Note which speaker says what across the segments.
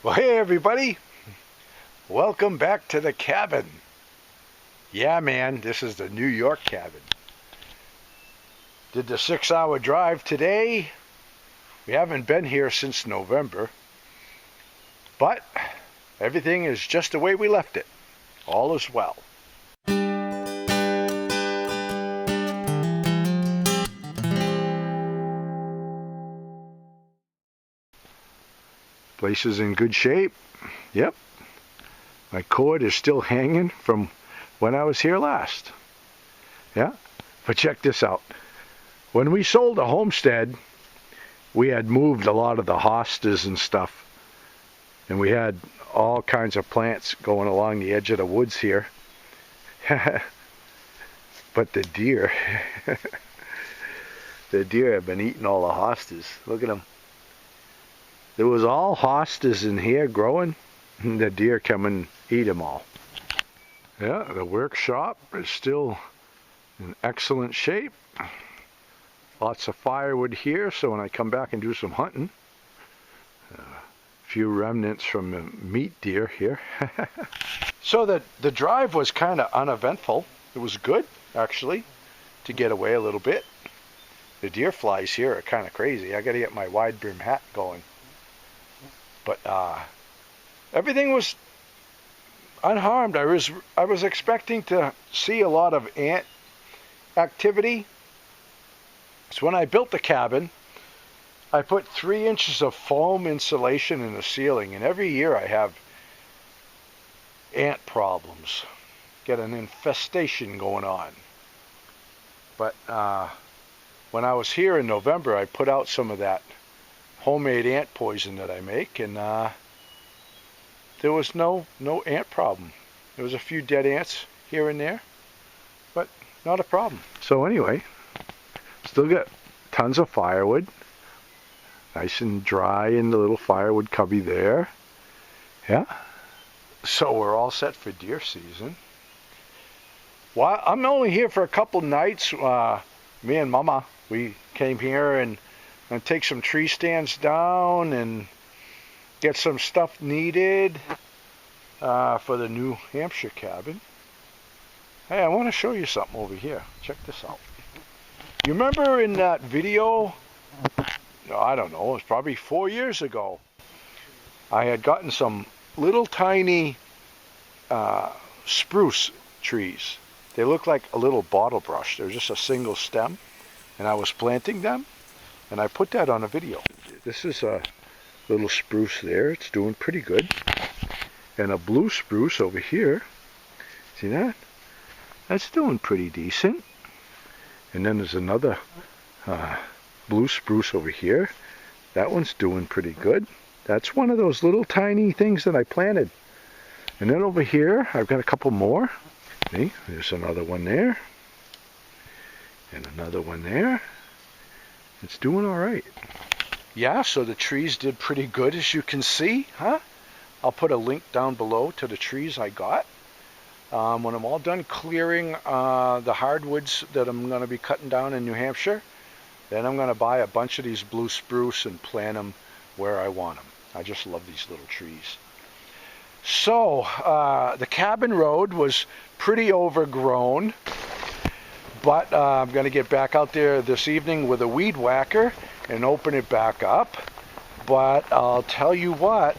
Speaker 1: Well, hey everybody, welcome back to the cabin. Yeah man, this is the New York cabin. Did the 6-hour drive today. We haven't been here since November, but everything is just the way we left it. All is well. Place is in good shape. Yep. My cord is still hanging from when I was here last. Yeah. But check this out. When we sold the homestead, we had moved a lot of the hostas and stuff. And we had all kinds of plants going along the edge of the woods here. But the deer, have been eating all the hostas. Look at them. There was all hostas in here growing, and the deer come and eat them all. Yeah, the workshop is still in excellent shape. Lots of firewood here, so when I come back and do some hunting, a few remnants from the meat deer here. So the drive was kind of uneventful. It was good, actually, to get away a little bit. The deer flies here are kind of crazy. I got to get my wide brim hat going. But everything was unharmed. I was expecting to see a lot of ant activity. So when I built the cabin, I put 3 inches of foam insulation in the ceiling, and every year I have ant problems. Get an infestation going on. But when I was here in November, I put out some of that homemade ant poison that I make, and there was no ant problem. There was a few dead ants here and there, but not a problem. So anyway, still got tons of firewood, nice and dry in the little firewood cubby there. Yeah, so we're all set for deer season. Well, I'm only here for a couple nights. Me and Mama, we came here and take some tree stands down and get some stuff needed for the New Hampshire cabin. Hey, I want to show you something over here. Check this out. You remember in that video, I don't know, it was probably 4 years ago, I had gotten some little tiny spruce trees. They look like a little bottle brush. They're just a single stem, and I was planting them. And I put that on a video. This is a little spruce there. It's doing pretty good. And a blue spruce over here. See that? That's doing pretty decent. And then there's another blue spruce over here. That one's doing pretty good. That's one of those little tiny things that I planted. And then over here, I've got a couple more. See, there's another one there. And another one there. It's doing all right. Yeah, so the trees did pretty good, as you can see, huh? I'll put a link down below to the trees I got. When I'm all done clearing the hardwoods that I'm going to be cutting down in New Hampshire, then I'm going to buy a bunch of these blue spruce and plant them where I want them. I just love these little trees. So, the cabin road was pretty overgrown. But I'm going to get back out there this evening with a weed whacker and open it back up. But I'll tell you what,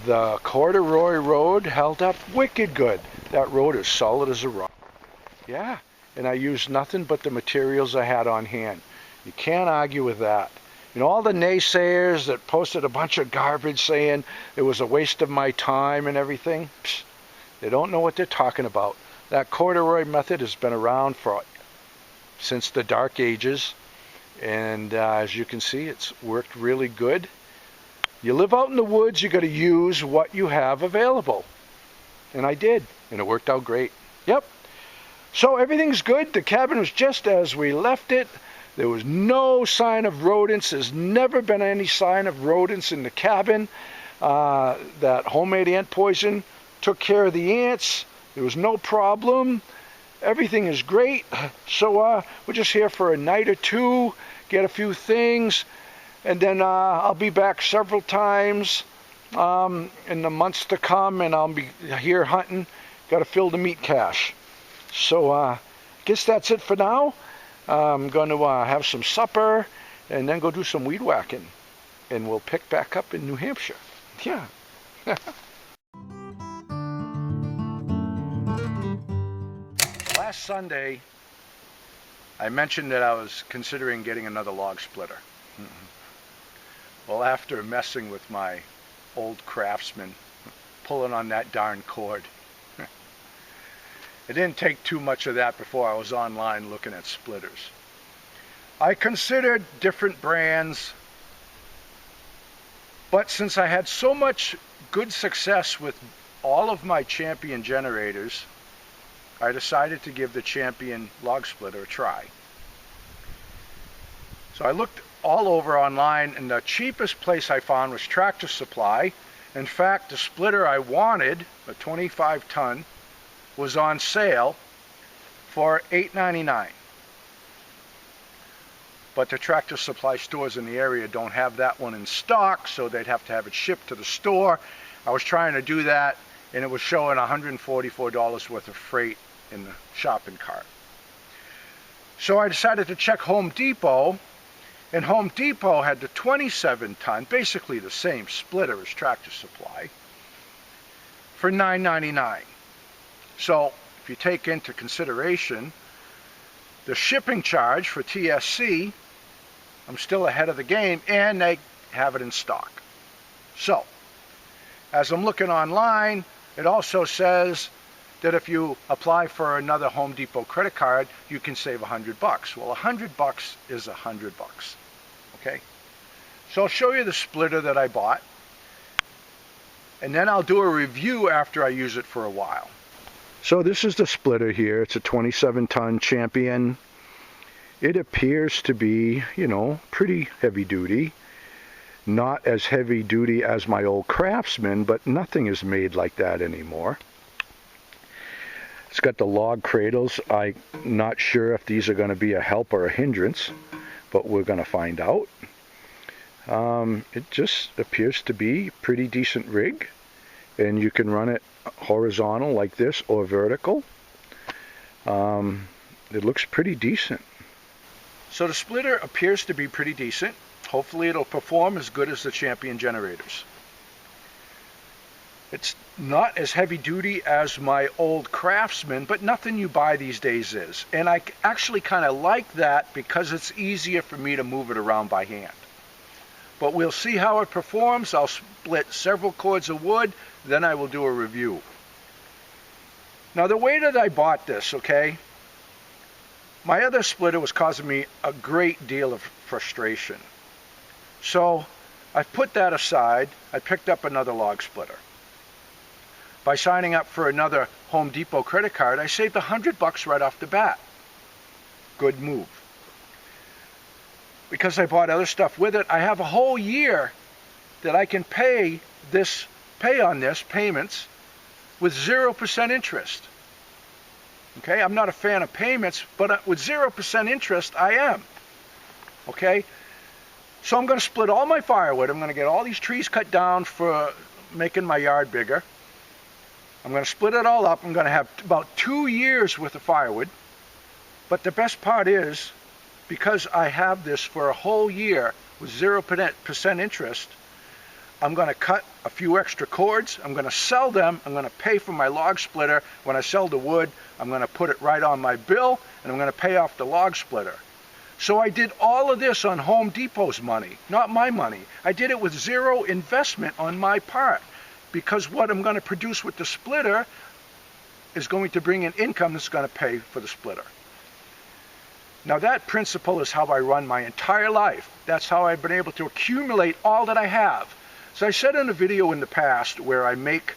Speaker 1: the corduroy road held up wicked good. That road is solid as a rock. Yeah, and I used nothing but the materials I had on hand. You can't argue with that. You know, all the naysayers that posted a bunch of garbage saying it was a waste of my time and everything, they don't know what they're talking about. That corduroy method has been around since the Dark Ages, and as you can see, it's worked really good. You live out in the woods, you got to use what you have available, and I did, and it worked out great. Yep. So everything's good. The cabin was just as we left it. There was no sign of rodents. There's never been any sign of rodents in the cabin. That homemade ant poison took care of the ants. There was no problem. Everything is great. So we're just here for a night or two, get a few things, and then I'll be back several times in the months to come, and I'll be here hunting. Got to fill the meat cache. So I guess that's it for now. I'm going to have some supper and then go do some weed whacking, and we'll pick back up in New Hampshire. Yeah. Last Sunday, I mentioned that I was considering getting another log splitter. Well, after messing with my old Craftsman, pulling on that darn cord, it didn't take too much of that before I was online looking at splitters. I considered different brands, but since I had so much good success with all of my Champion generators, I decided to give the Champion log splitter a try. So I looked all over online, and the cheapest place I found was Tractor Supply. In fact, the splitter I wanted, a 25-ton, was on sale for $8.99. But the Tractor Supply stores in the area don't have that one in stock, so they'd have to have it shipped to the store. I was trying to do that, and it was showing $144 worth of freight in the shopping cart. So I decided to check Home Depot, and Home Depot had the 27-ton, basically the same splitter as Tractor Supply, for $9.99. So if you take into consideration the shipping charge for TSC, I'm still ahead of the game, and they have it in stock. So as I'm looking online, it also says that if you apply for another Home Depot credit card, you can save $100. Well, $100 is $100. Okay? So I'll show you the splitter that I bought, and then I'll do a review after I use it for a while. So this is the splitter here. It's a 27-ton Champion. It appears to be, you know, pretty heavy duty. Not as heavy duty as my old Craftsman, but nothing is made like that anymore. It's got the log cradles. I'm not sure if these are going to be a help or a hindrance, but we're going to find out. It just appears to be a pretty decent rig, and you can run it horizontal like this or vertical. It looks pretty decent. So the splitter appears to be pretty decent. Hopefully it'll perform as good as the Champion generators. It's not as heavy duty as my old Craftsman, but nothing you buy these days is. And I actually kind of like that because it's easier for me to move it around by hand. But we'll see how it performs. I'll split several cords of wood, then I will do a review. Now the way that I bought this, okay, my other splitter was causing me a great deal of frustration. So I put that aside. I picked up another log splitter. By signing up for another Home Depot credit card, I saved $100 right off the bat. Good move. Because I bought other stuff with it, I have a whole year that I can pay on this payments with 0% interest. Okay, I'm not a fan of payments, but with 0% interest, I am. Okay, so I'm going to split all my firewood. I'm going to get all these trees cut down for making my yard bigger. I'm going to split it all up. I'm going to have about 2 years worth of firewood. But the best part is, because I have this for a whole year with 0% interest, I'm going to cut a few extra cords. I'm going to sell them. I'm going to pay for my log splitter. When I sell the wood, I'm going to put it right on my bill, and I'm going to pay off the log splitter. So I did all of this on Home Depot's money, not my money. I did it with zero investment on my part, because what I'm going to produce with the splitter is going to bring in income that's going to pay for the splitter. Now that principle is how I run my entire life. That's how I've been able to accumulate all that I have. So I said in a video in the past where I make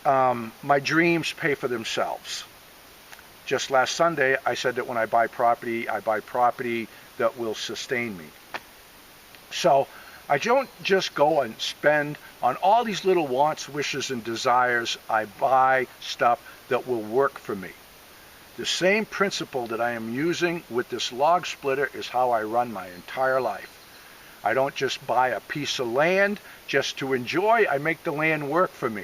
Speaker 1: my dreams pay for themselves. Just last Sunday, I said that when I buy property that will sustain me. So I don't just go and spend on all these little wants, wishes, and desires. I buy stuff that will work for me. The same principle that I am using with this log splitter is how I run my entire life. I don't just buy a piece of land just to enjoy. I make the land work for me.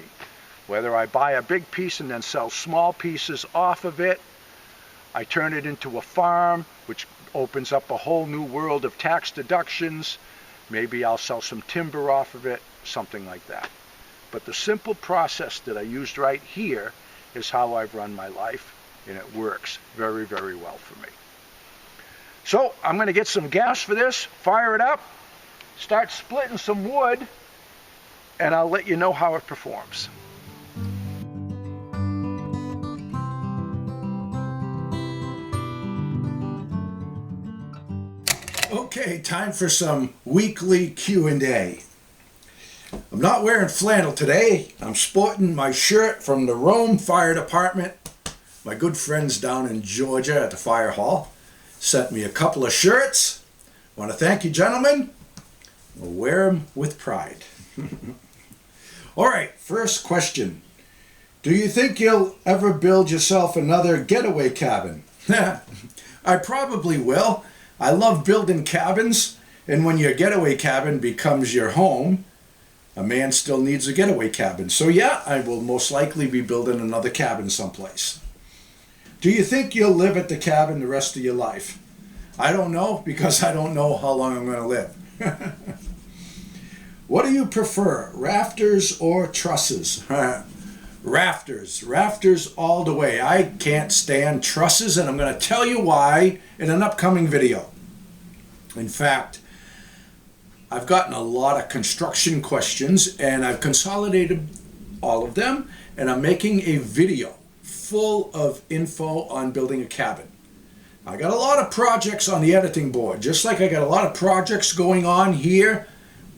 Speaker 1: Whether I buy a big piece and then sell small pieces off of it, I turn it into a farm, which opens up a whole new world of tax deductions. Maybe I'll sell some timber off of it, something like that. But the simple process that I used right here is how I've run my life, and it works very, very well for me. So I'm going to get some gas for this, fire it up, start splitting some wood, and I'll let you know how it performs.
Speaker 2: Okay, time for some weekly Q&A. I'm not wearing flannel today. I'm sporting my shirt from the Rome Fire Department. My good friends down in Georgia at the fire hall sent me a couple of shirts. I want to thank you, gentlemen. I'll wear them with pride. All right, first question. Do you think you'll ever build yourself another getaway cabin? I probably will. I love building cabins, and when your getaway cabin becomes your home, a man still needs a getaway cabin. So yeah, I will most likely be building another cabin someplace. Do you think you'll live at the cabin the rest of your life? I don't know, because I don't know how long I'm going to live. What do you prefer, rafters or trusses? Rafters. Rafters all the way. I can't stand trusses, and I'm going to tell you why in an upcoming video. In fact, I've gotten a lot of construction questions, and I've consolidated all of them, and I'm making a video full of info on building a cabin. I got a lot of projects on the editing board, just like I got a lot of projects going on here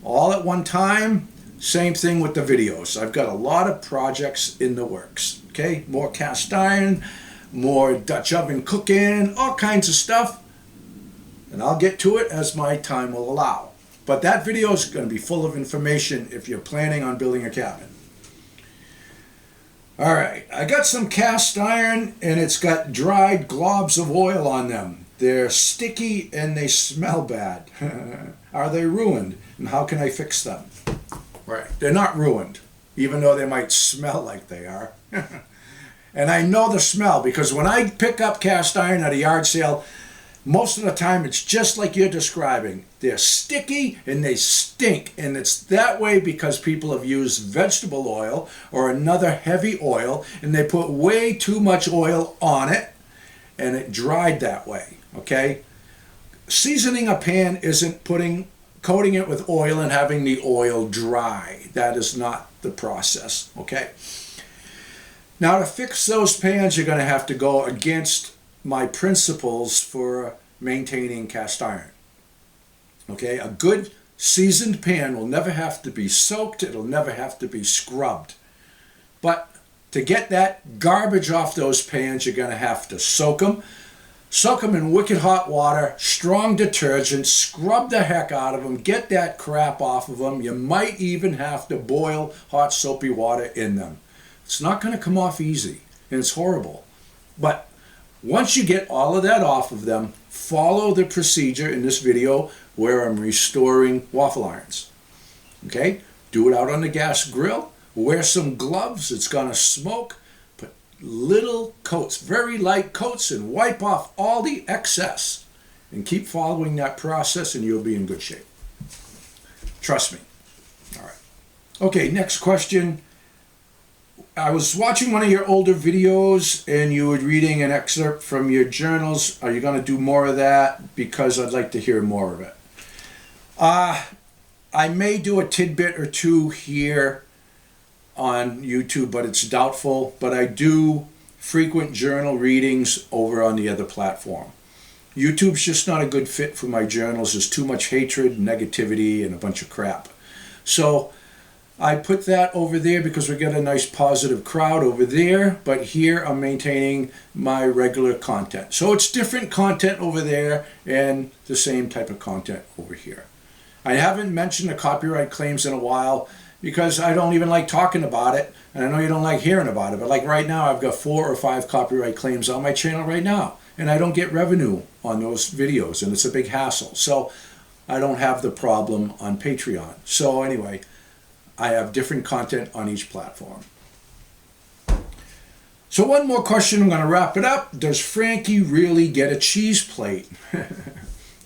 Speaker 2: all at one time. Same thing with the videos. I've got a lot of projects in the works. Okay, more cast iron, more Dutch oven cooking, all kinds of stuff. And I'll get to it as my time will allow. But that video is going to be full of information if you're planning on building a cabin. All right, I got some cast iron, and it's got dried globs of oil on them. They're sticky and they smell bad. Are they ruined? And how can I fix them? Right, they're not ruined, even though they might smell like they are. And I know the smell, because when I pick up cast iron at a yard sale, most of the time it's just like you're describing. They're sticky and they stink, and it's that way because people have used vegetable oil or another heavy oil, and they put way too much oil on it, and it dried that way, okay? Seasoning a pan isn't coating it with oil and having the oil dry. That is not the process, okay? Now, to fix those pans, you're going to have to go against my principles for maintaining cast iron. Okay, a good seasoned pan will never have to be soaked. It'll never have to be scrubbed. But to get that garbage off those pans, you're going to have to soak them. Soak them in wicked hot water, strong detergent, scrub the heck out of them, get that crap off of them. You might even have to boil hot soapy water in them. It's not going to come off easy, and it's horrible. But once you get all of that off of them, follow the procedure in this video where I'm restoring waffle irons. Okay? Do it out on the gas grill. Wear some gloves. It's going to smoke. Put little coats, very light coats, and wipe off all the excess. And keep following that process, and you'll be in good shape. Trust me. All right. Okay, next question. I was watching one of your older videos, and you were reading an excerpt from your journals. Are you going to do more of that? Because I'd like to hear more of it. I may do a tidbit or two here on YouTube, but it's doubtful. But I do frequent journal readings over on the other platform. YouTube's just not a good fit for my journals. There's too much hatred, negativity, and a bunch of crap. So I put that over there because we get a nice positive crowd over there, but here I'm maintaining my regular content. So it's different content over there and the same type of content over here. I haven't mentioned the copyright claims in a while because I don't even like talking about it, and I know you don't like hearing about it, but like right now I've got 4 or 5 copyright claims on my channel right now, and I don't get revenue on those videos, and it's a big hassle. So I don't have the problem on Patreon. So anyway, I have different content on each platform. So one more question, I'm going to wrap it up. Does Frankie really get a cheese plate?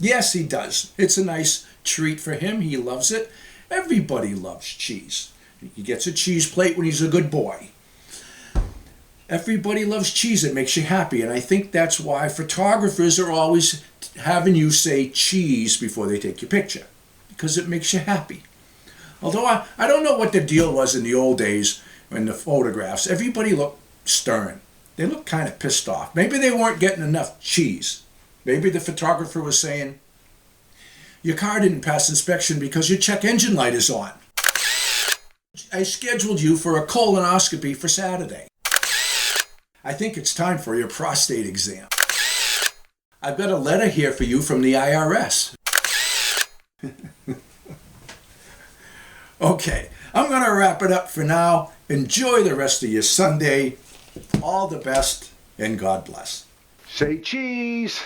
Speaker 2: Yes, he does. It's a nice treat for him. He loves it. Everybody loves cheese. He gets a cheese plate when he's a good boy. Everybody loves cheese. It makes you happy. And I think that's why photographers are always having you say cheese before they take your picture, because it makes you happy. Although I don't know what the deal was in the old days in the photographs. Everybody looked stern. They looked kind of pissed off. Maybe they weren't getting enough cheese. Maybe the photographer was saying, your car didn't pass inspection because your check engine light is on. I scheduled you for a colonoscopy for Saturday. I think it's time for your prostate exam. I've got a letter here for you from the IRS. Okay, I'm going to wrap it up for now. Enjoy the rest of your Sunday. All the best, and God bless.
Speaker 1: Say cheese.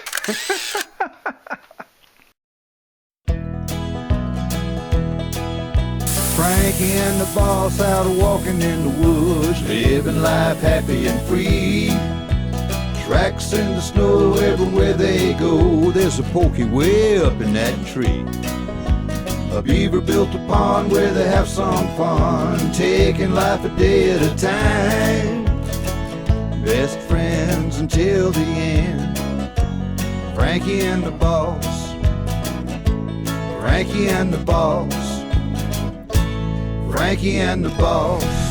Speaker 3: Frankie and the boss out walking in the woods, living life happy and free. Tracks in the snow everywhere they go. There's a pokey way up in that tree. A beaver built a pond where they have some fun, taking life a day at a time. Best friends until the end. Frankie and the boss. Frankie and the boss. Frankie and the boss.